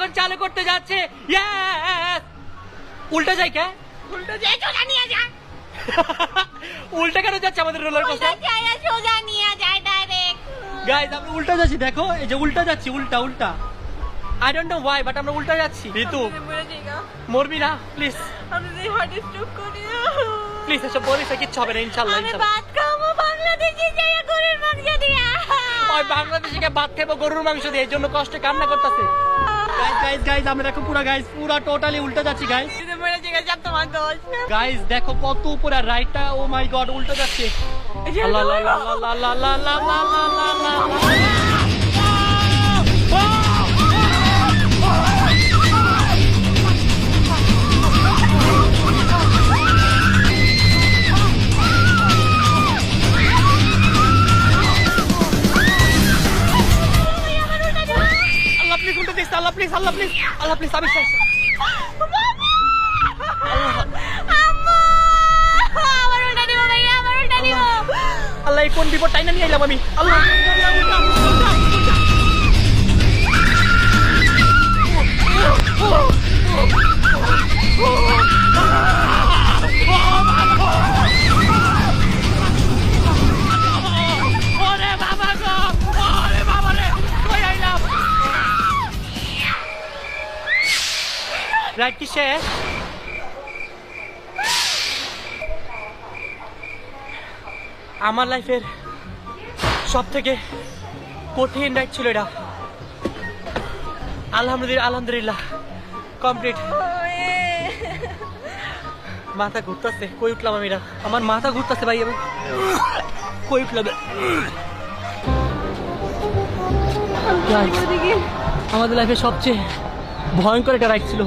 এখন চালু করতে যাচ্ছে। ইয়েস, উল্টা যায় কে? উল্টো যাই, সোজা নিয়ে যা। উল্টা কেন যাচ্ছে আমাদের রোলার কোস্টার? উল্টো যায়, সোজা নিয়ে যায় ডাইরেক্ট। গাইস আমরা উল্টা যাচ্ছি, দেখো এই যে উল্টা যাচ্ছি, উল্টা উল্টা। I don't know Y but আমরা উল্টা যাচ্ছি। ঋতু মরবি না প্লিজ, আমি যে হার্ট স্ট্রোক করি। প্লিজ এসব বলিস না, কিচ্ছু হবে না ইনশাআল্লাহ। আমি ভাত খাবো বাংলাদেশে যাই গরুর মাংস দিয়া। ওই বাংলাদেশে ভাত খাবো গরুর মাংস দিয়ে, এই জন্য কষ্টে কান্না করতেছে। গাইস গাইস গাইস আমরা দেখো পুরা টোটালি উল্টা যাচ্ছি গাইস। মরে জায়গা যাব তোমার দোষ। গাইস দেখো কত উপরে রাইটটা, ও মাই গড উল্টা যাচ্ছে। আল্লাহ লা লা লা লা লা লা লা লা লা লা। Allah please Allah please Allah please আমি শেষ। আমার উল্টা দিব ভাইয়া, আমার উল্টা দিব। আল্লাহ এই কোন বিপদ টাইনা নিয়ে এলাম আমি। আল্লাহ রাইট কি শেষ? আমার লাইফের সব থেকে কঠিন রাইড ছিল এটা। আলহামদুলিল্লাহ কমপ্লিট। মাথা ঘুরতেছে, কই উঠলাম আমি? আমার মাথা ঘুরতেছে ভাই, আমি কই উঠলাম? আমাদের লাইফে সবচেয়ে ভয়ঙ্কর একটা রাইড ছিল।